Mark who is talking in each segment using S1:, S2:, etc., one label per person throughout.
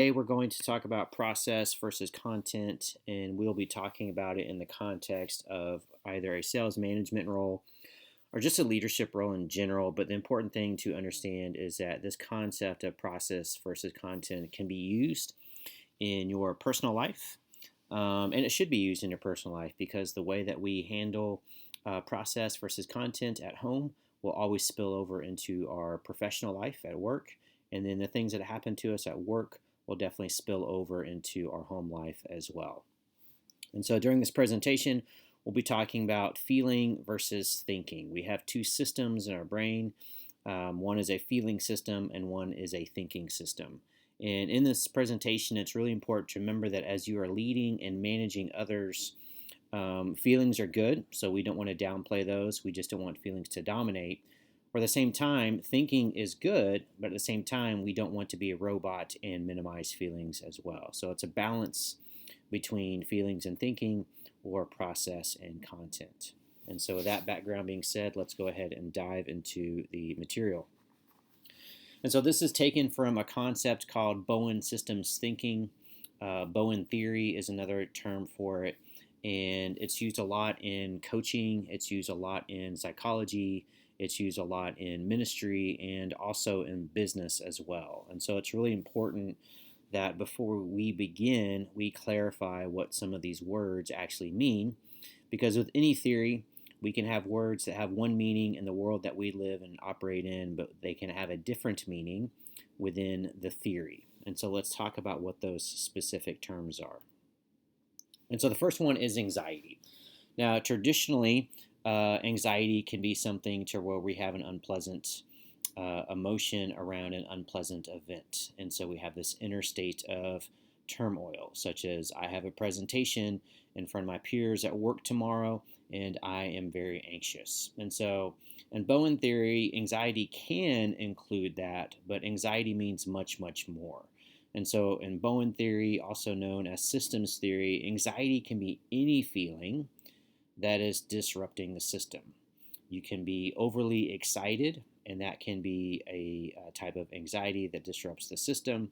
S1: Today we're going to talk about process versus content, and we'll be talking about it in the context of either a sales management role or just a leadership role in general. But the important thing to understand is that this concept of process versus content can be used in your personal life, and it should be used in your personal life because the way that we handle process versus content at home will always spill over into our professional life at work, and then the things that happen to us at work will definitely spill over into our home life as well. And so during this presentation, we'll be talking about feeling versus thinking. We have two systems in our brain. One is a feeling system and one is a thinking system. And in this presentation, it's really important to remember that as you are leading and managing others, feelings are good, so we don't want to downplay those. We just don't want feelings to dominate. Or at the same time, thinking is good, but at the same time, we don't want to be a robot and minimize feelings as well. So it's a balance between feelings and thinking, or process and content. And so with that background being said, let's go ahead and dive into the material. And so this is taken from a concept called Bowen systems thinking. Bowen theory is another term for it. And it's used a lot in coaching, it's used a lot in psychology, it's used a lot in ministry, and also in business as well. And so it's really important that before we begin, we clarify what some of these words actually mean, because with any theory, we can have words that have one meaning in the world that we live and operate in, but they can have a different meaning within the theory. And so let's talk about what those specific terms are. And so the first one is anxiety. Now, traditionally, anxiety can be something to where we have an unpleasant emotion around an unpleasant event. And so we have this inner state of turmoil, such as I have a presentation in front of my peers at work tomorrow, and I am very anxious. And so in Bowen theory, anxiety can include that, but anxiety means much, much more. And so in Bowen theory, also known as systems theory, anxiety can be any feeling that is disrupting the system. You can be overly excited, and that can be a type of anxiety that disrupts the system.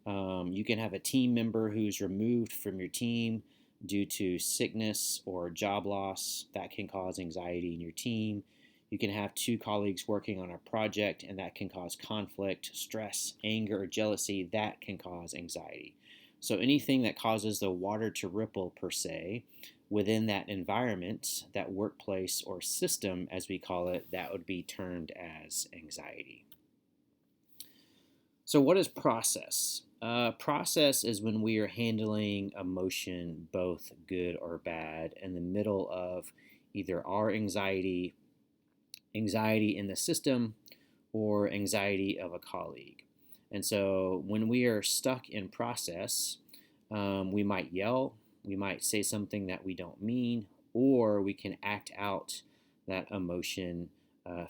S1: You can have a team member who's removed from your team due to sickness or job loss. That can cause anxiety in your team. You can have two colleagues working on a project, and that can cause conflict, stress, anger, or jealousy. That can cause anxiety. So anything that causes the water to ripple, per se, within that environment, that workplace or system, as we call it, that would be termed as anxiety. So what is process? Process is when we are handling emotion, both good or bad, in the middle of either our anxiety in the system, or anxiety of a colleague. And so when we are stuck in process, we might yell, we might say something that we don't mean, or we can act out that emotion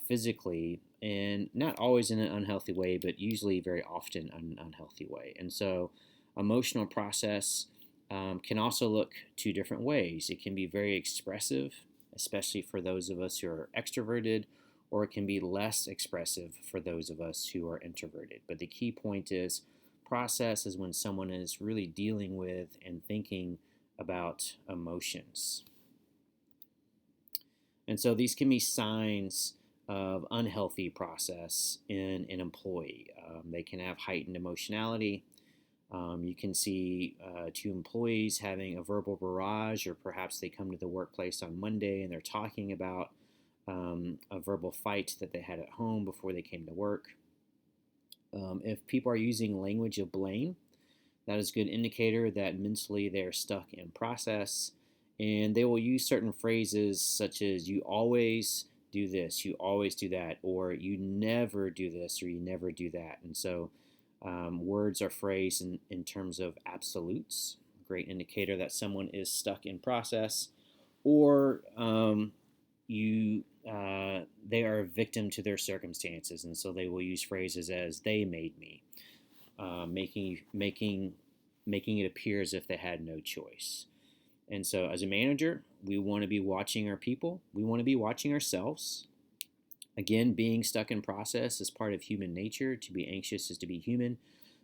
S1: physically, and not always in an unhealthy way, but usually very often in an unhealthy way. And so emotional process can also look two different ways. It can be very expressive, especially for those of us who are extroverted, or it can be less expressive for those of us who are introverted. But the key point is process is when someone is really dealing with and thinking about emotions. And so these can be signs of unhealthy process in an employee. They can have heightened emotionality. You can see two employees having a verbal barrage, or perhaps they come to the workplace on Monday and they're talking about a verbal fight that they had at home before they came to work. If people are using language of blame, that is a good indicator that mentally they're stuck in process, and they will use certain phrases such as you always do this, you always do that, or you never do this, or you never do that. And so words are phrased in terms of absolutes, great indicator that someone is stuck in process, or they are a victim to their circumstances, and so they will use phrases as "they made me," making it appear as if they had no choice. And so, as a manager, we want to be watching our people. We want to be watching ourselves. Again, being stuck in process is part of human nature. To be anxious is to be human.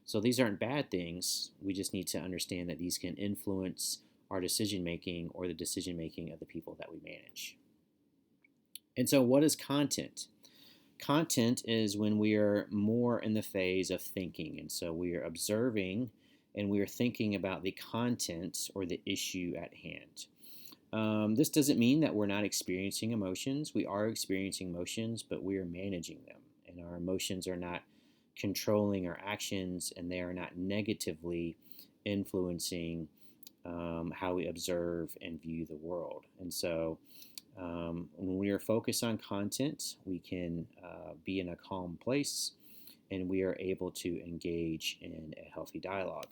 S1: So these aren't bad things. We just need to understand that these can influence our decision making or the decision making of the people that we manage. And so, what is content? Content is when we are more in the phase of thinking. And so, we are observing and we are thinking about the content or the issue at hand. This doesn't mean that we're not experiencing emotions. We are experiencing emotions, but we are managing them. And our emotions are not controlling our actions, and they are not negatively influencing how we observe and view the world. And so, when we are focused on content, we can be in a calm place and we are able to engage in a healthy dialogue.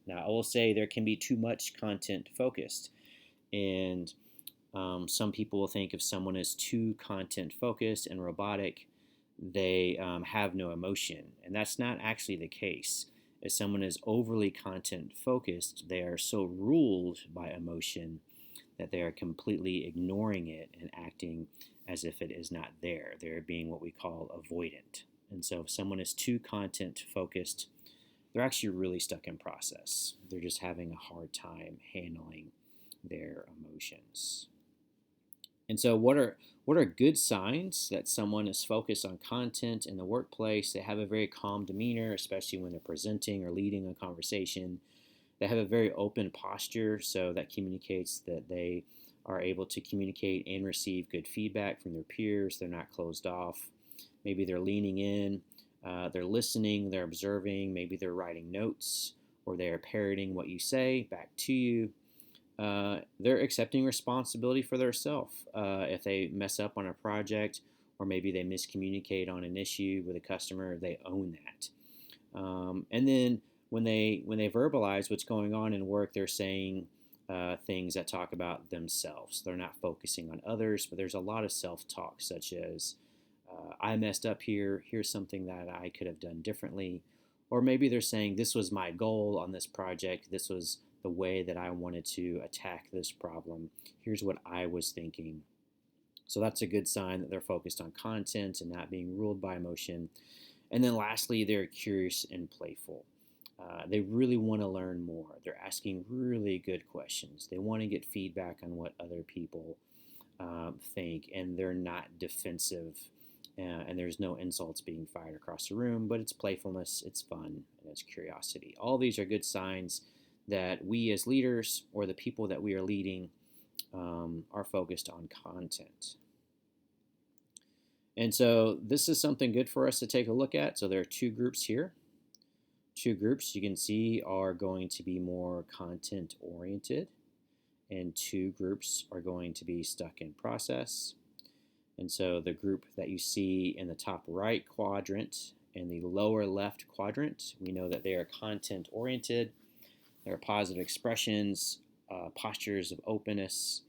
S1: Now, I will say there can be too much content focused, and some people will think if someone is too content focused and robotic, they have no emotion, and that's not actually the case. If someone is overly content focused, they are so ruled by emotion that they are completely ignoring it and acting as if it is not there. They're being what we call avoidant. And so if someone is too content focused, they're actually really stuck in process. They're just having a hard time handling their emotions. And so what are good signs that someone is focused on content in the workplace? They have a very calm demeanor, especially when they're presenting or leading a conversation. They have a very open posture, so that communicates that they are able to communicate and receive good feedback from their peers. They're not closed off. Maybe they're leaning in, they're listening, they're observing, maybe they're writing notes, or they are parroting what you say back to you. They're accepting responsibility for themselves. If they mess up on a project, or maybe they miscommunicate on an issue with a customer, they own that. And then when they verbalize what's going on in work, they're saying things that talk about themselves. They're not focusing on others, but there's a lot of self-talk, such as I messed up here. Here's something that I could have done differently. Or maybe they're saying this was my goal on this project. This was the way that I wanted to attack this problem. Here's what I was thinking. So that's a good sign that they're focused on content and not being ruled by emotion. And then lastly, they're curious and playful. They really want to learn more. They're asking really good questions. They want to get feedback on what other people think, and they're not defensive, and there's no insults being fired across the room, but it's playfulness, it's fun, and it's curiosity. All these are good signs that we as leaders, or the people that we are leading, are focused on content. And so this is something good for us to take a look at. So there are two groups here. Two groups you can see are going to be more content oriented, and two groups are going to be stuck in process. And so the group that you see in the top right quadrant and the lower left quadrant, we know that they are content oriented. There are positive expressions, postures of openness.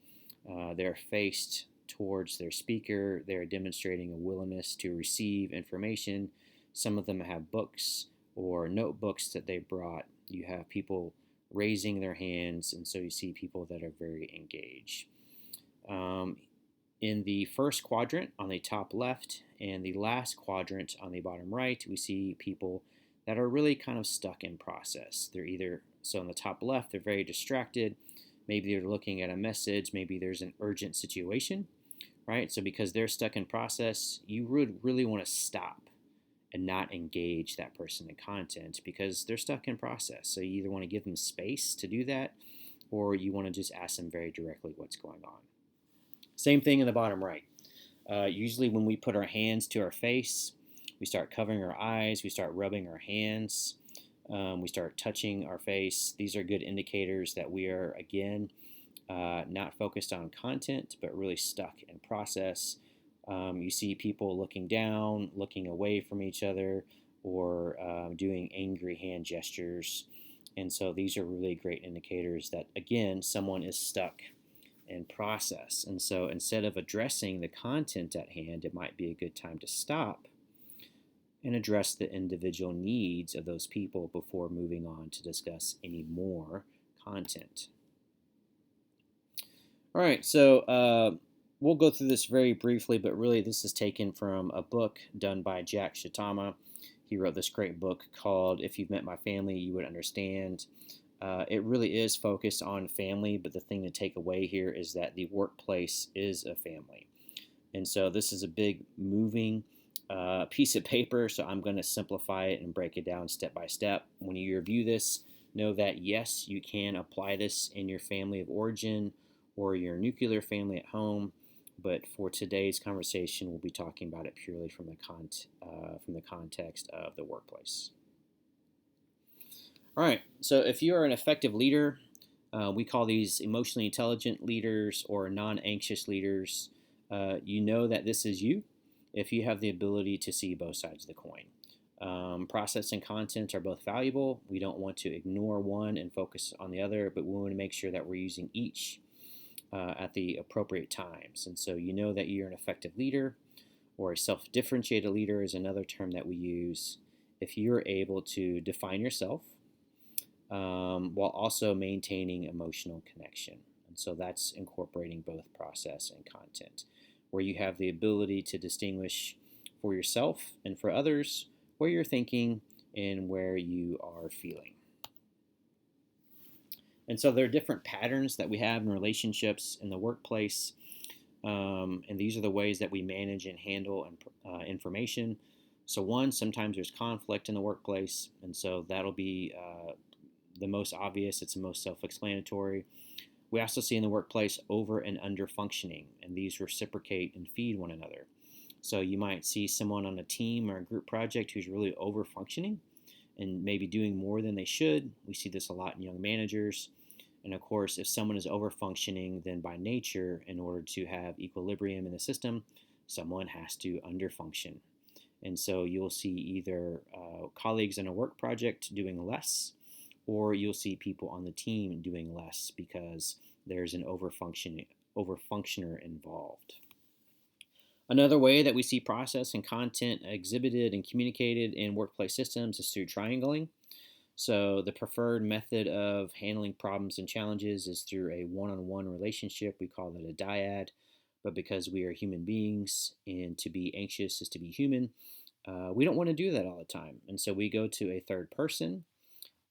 S1: They're faced towards their speaker. They're demonstrating a willingness to receive information. Some of them have books or notebooks that they brought. You have people raising their hands, and so you see people that are very engaged. In the first quadrant on the top left and the last quadrant on the bottom right, we see people that are really kind of stuck in process. They're either, so on the top left, they're very distracted. Maybe they're looking at a message. Maybe there's an urgent situation, right? So because they're stuck in process, you would really want to stop and not engage that person in content because they're stuck in process. So you either want to give them space to do that, or you want to just ask them very directly what's going on. Same thing in the bottom right. Usually when we put our hands to our face, we start covering our eyes, we start rubbing our hands, we start touching our face. These are good indicators that we are, again, not focused on content, but really stuck in process. You see people looking down, looking away from each other, or doing angry hand gestures. And so these are really great indicators that, again, someone is stuck in process. And so instead of addressing the content at hand, it might be a good time to stop and address the individual needs of those people before moving on to discuss any more content. All right, so we'll go through this very briefly, but really this is taken from a book done by Jack Shitama. He wrote this great book called If You've Met My Family, You Would Understand. It really is focused on family, but the thing to take away here is that the workplace is a family. And so this is a big moving piece of paper, so I'm going to simplify it and break it down step by step. When you review this, know that yes, you can apply this in your family of origin or your nuclear family at home, but for today's conversation, we'll be talking about it purely from the context of the workplace. All right, so if you are an effective leader, we call these emotionally intelligent leaders or non-anxious leaders. You know that this is you if you have the ability to see both sides of the coin. Process and content are both valuable. We don't want to ignore one and focus on the other, but we want to make sure that we're using each at the appropriate times. And so you know that you're an effective leader, or a self-differentiated leader is another term that we use. If you're able to define yourself while also maintaining emotional connection. And so that's incorporating both process and content, where you have the ability to distinguish for yourself and for others where you're thinking and where you are feeling. And so there are different patterns that we have in relationships in the workplace. And these are the ways that we manage and handle information. So one, sometimes there's conflict in the workplace, and so that'll be the most obvious. It's the most self-explanatory. We also see in the workplace over and under functioning, and these reciprocate and feed one another. So you might see someone on a team or a group project who's really over functioning and maybe doing more than they should. We see this a lot in young managers. And of course, if someone is over functioning, then by nature, in order to have equilibrium in the system, someone has to underfunction. And so you'll see either colleagues in a work project doing less, or you'll see people on the team doing less because there's an overfunctioner involved. Another way that we see process and content exhibited and communicated in workplace systems is through triangling. So the preferred method of handling problems and challenges is through a one-on-one relationship. We call that a dyad. But because we are human beings and to be anxious is to be human, we don't want to do that all the time. And so we go to a third person,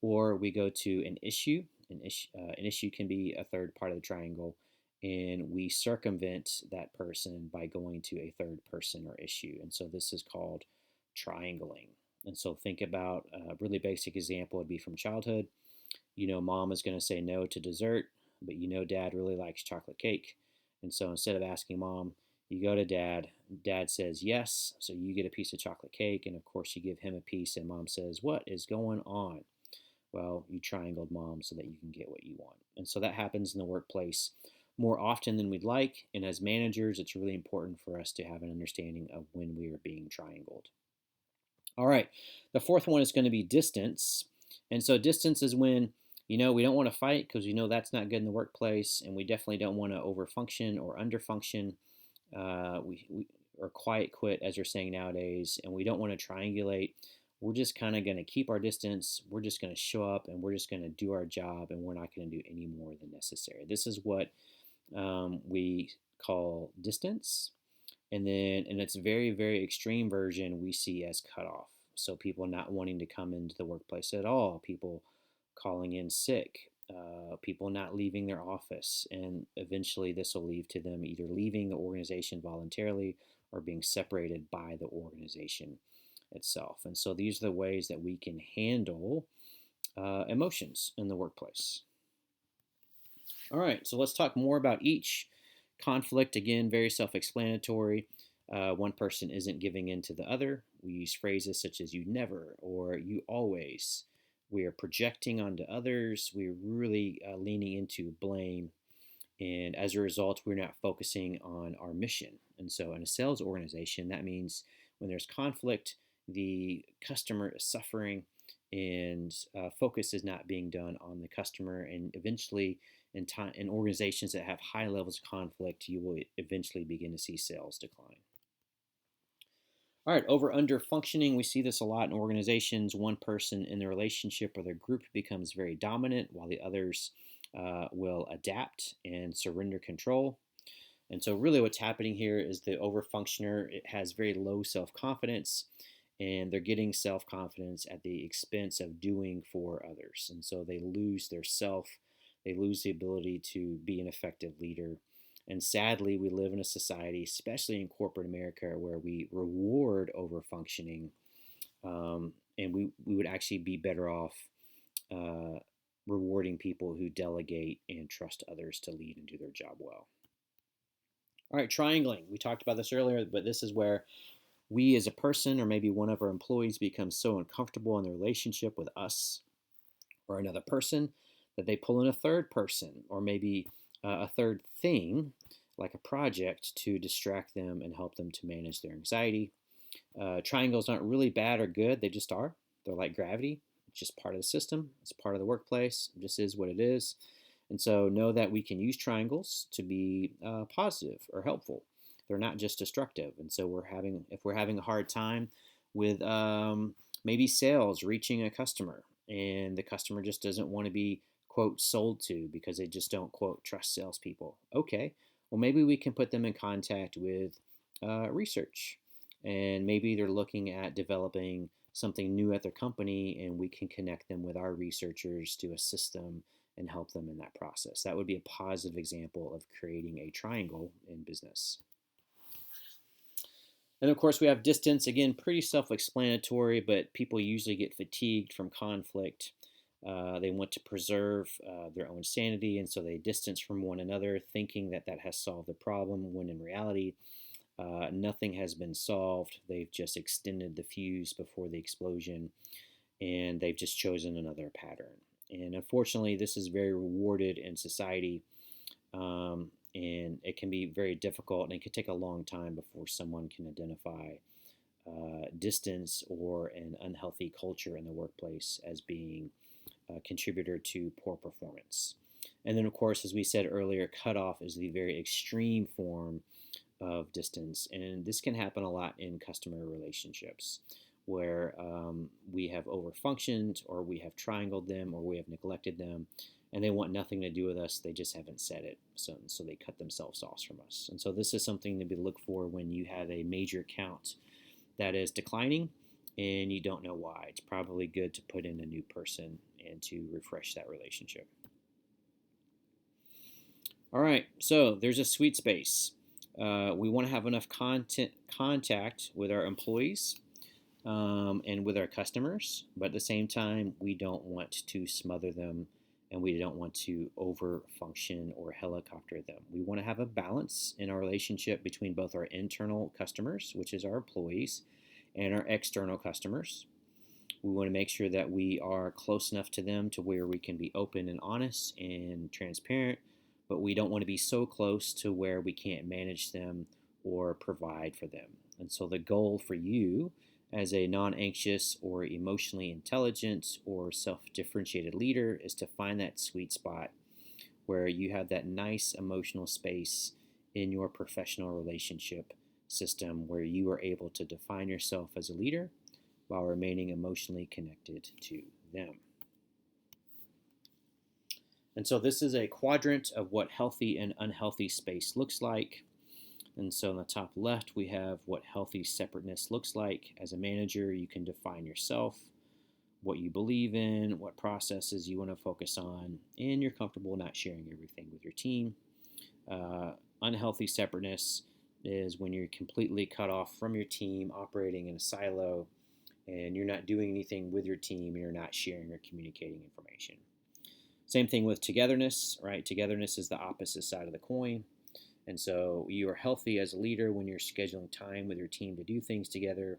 S1: or we go to an issue. An issue can be a third part of the triangle, and we circumvent that person by going to a third person or issue. And so this is called triangling. And so think about a really basic example would be from childhood. You know, mom is going to say no to dessert, but you know dad really likes chocolate cake. And so instead of asking mom, you go to dad. Dad says yes, so you get a piece of chocolate cake, and of course you give him a piece, and mom says, "What is going on?" Well, you triangled mom so that you can get what you want. And so that happens in the workplace more often than we'd like. And as managers, it's really important for us to have an understanding of when we are being triangled. All right, the fourth one is going to be distance. And so distance is when, we don't want to fight because we know that's not good in the workplace, and we definitely don't want to overfunction or underfunction. We or quiet quit, as you're saying nowadays, and we don't want to triangulate. We're just kind of going to keep our distance. We're just going to show up, and we're just going to do our job, and we're not going to do any more than necessary. This is what we call distance. And then in its very, very extreme version, we see as cutoff. So people not wanting to come into the workplace at all, people calling in sick, people not leaving their office. And eventually this will lead to them either leaving the organization voluntarily or being separated by the organization itself. And so these are the ways that we can handle emotions in the workplace. All right, so let's talk more about each. Conflict, again, very self-explanatory. One person isn't giving in to the other. We use phrases such as you never or you always. We are projecting onto others. We're really leaning into blame. And as a result, we're not focusing on our mission. And so in a sales organization, that means when there's conflict, the customer is suffering, and focus is not being done on the customer. And eventually, in organizations that have high levels of conflict, you will eventually begin to see sales decline. All right, over under functioning, we see this a lot in organizations. One person in the relationship or their group becomes very dominant while the others will adapt and surrender control. And so really what's happening here is the overfunctioner, it has very low self-confidence, and they're getting self-confidence at the expense of doing for others. And so they lose their self, they lose the ability to be an effective leader. And sadly, we live in a society, especially in corporate America, where we reward over functioning, and we would actually be better off uh, rewarding people who delegate and trust others to lead and do their job well. All right, triangling. We talked about this earlier, but this is where we as a person or maybe one of our employees becomes so uncomfortable in the relationship with us or another person that they pull in a third person or maybe a third thing like a project to distract them and help them to manage their anxiety. Triangles aren't really bad or good, they just are. They're like gravity, it's just part of the system, it's part of the workplace, it just is what it is. And so know that we can use triangles to be positive or helpful. They're not just destructive. And so if we're having a hard time with maybe sales reaching a customer, and the customer just doesn't want to be quote sold to because they just don't quote trust salespeople. Okay, well maybe we can put them in contact with research, and maybe they're looking at developing something new at their company, and we can connect them with our researchers to assist them and help them in that process. That would be a positive example of creating a triangle in business. And of course, we have distance. Again, pretty self explanatory, but people usually get fatigued from conflict. They want to preserve their own sanity, and so they distance from one another, thinking that that has solved the problem, when in reality, nothing has been solved. They've just extended the fuse before the explosion, and they've just chosen another pattern. And unfortunately, this is very rewarded in society, and it can be very difficult, and it can take a long time before someone can identify distance or an unhealthy culture in the workplace as being a contributor to poor performance. And then, of course, as we said earlier, cutoff is the very extreme form of distance, and this can happen a lot in customer relationships where we have overfunctioned, or we have triangled them, or we have neglected them, and they want nothing to do with us. They just haven't said it, so they cut themselves off from us. And so this is something to be looked for when you have a major account that is declining and you don't know why. It's probably good to put in a new person and to refresh that relationship. All right, so there's a sweet space. We want to have enough contact with our employees and with our customers, but at the same time, we don't want to smother them, and we don't want to over function or helicopter them. We want to have a balance in our relationship between both our internal customers, which is our employees, and our external customers. We want to make sure that we are close enough to them to where we can be open and honest and transparent, but we don't want to be so close to where we can't manage them or provide for them. And so the goal for you as a non-anxious or emotionally intelligent or self-differentiated leader is to find that sweet spot where you have that nice emotional space in your professional relationship system where you are able to define yourself as a leader while remaining emotionally connected to them. And so this is a quadrant of what healthy and unhealthy space looks like. And so on the top left, we have what healthy separateness looks like. As a manager, you can define yourself, what you believe in, what processes you want to focus on, and you're comfortable not sharing everything with your team. Unhealthy separateness is when you're completely cut off from your team, operating in a silo, and you're not doing anything with your team, and you're not sharing or communicating information. Same thing with togetherness, right? Togetherness is the opposite side of the coin. And so you are healthy as a leader when you're scheduling time with your team to do things together.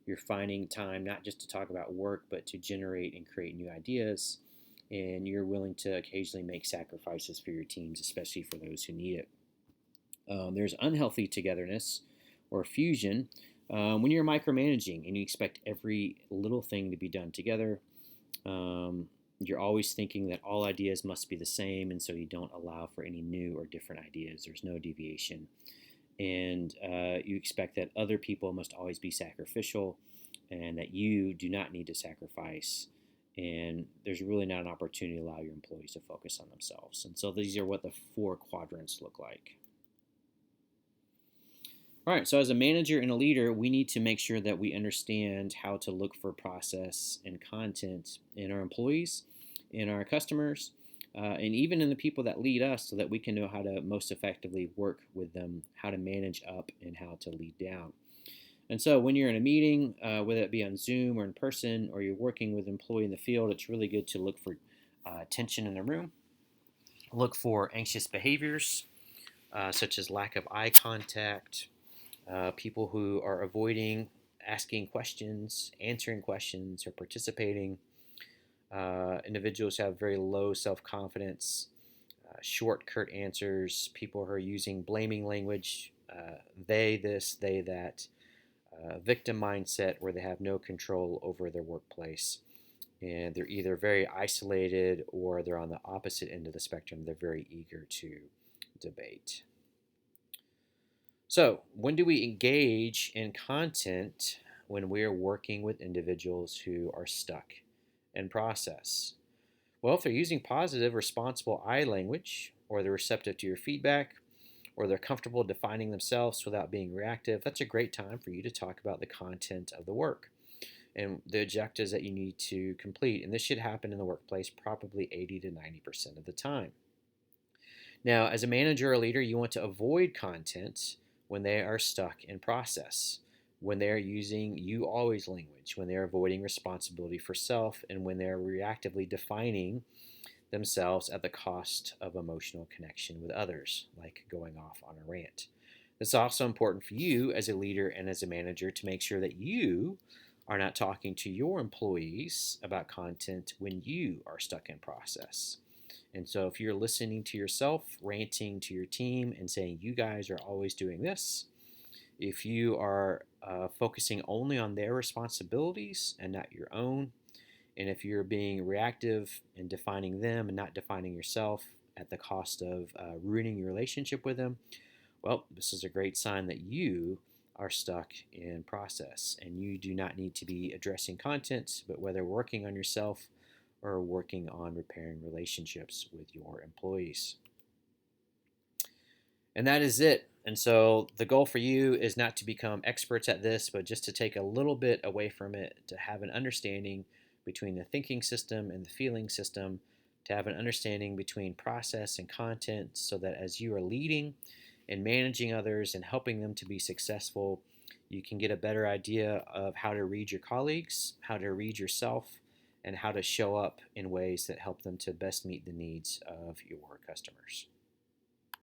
S1: You're finding time not just to talk about work, but to generate and create new ideas. And you're willing to occasionally make sacrifices for your teams, especially for those who need it. There's unhealthy togetherness or fusion when you're micromanaging and you expect every little thing to be done together. You're always thinking that all ideas must be the same, and so you don't allow for any new or different ideas. There's no deviation. And you expect that other people must always be sacrificial and that you do not need to sacrifice. And there's really not an opportunity to allow your employees to focus on themselves. And so these are what the 4 quadrants look like. All right, so as a manager and a leader, we need to make sure that we understand how to look for process and content in our employees, in our customers, and even in the people that lead us so that we can know how to most effectively work with them, how to manage up, and how to lead down. And so when you're in a meeting, whether it be on Zoom or in person, or you're working with an employee in the field, it's really good to look for tension in the room, look for anxious behaviors, such as lack of eye contact, people who are avoiding asking questions, answering questions, or participating. Individuals have very low self confidence, short, curt answers, people who are using blaming language, they this, they that, victim mindset where they have no control over their workplace. And they're either very isolated or they're on the opposite end of the spectrum. They're very eager to debate. So, when do we engage in content when we're working with individuals who are stuck in process? Well, if they're using positive, responsible I language, or they're receptive to your feedback, or they're comfortable defining themselves without being reactive, that's a great time for you to talk about the content of the work and the objectives that you need to complete. And this should happen in the workplace probably 80 to 90% of the time. Now, as a manager or leader, you want to avoid content when they are stuck in process, when they are using you always language, when they're avoiding responsibility for self, and when they're reactively defining themselves at the cost of emotional connection with others, like going off on a rant. It's also important for you as a leader and as a manager to make sure that you are not talking to your employees about content when you are stuck in process. And so if you're listening to yourself, ranting to your team, and saying, you guys are always doing this, if you are focusing only on their responsibilities and not your own, and if you're being reactive and defining them and not defining yourself at the cost of ruining your relationship with them, well, this is a great sign that you are stuck in process and you do not need to be addressing content, but whether working on yourself or working on repairing relationships with your employees. And that is it. And so the goal for you is not to become experts at this, but just to take a little bit away from it, to have an understanding between the thinking system and the feeling system, to have an understanding between process and content, so that as you are leading and managing others and helping them to be successful, you can get a better idea of how to read your colleagues, how to read yourself, and how to show up in ways that help them to best meet the needs of your customers.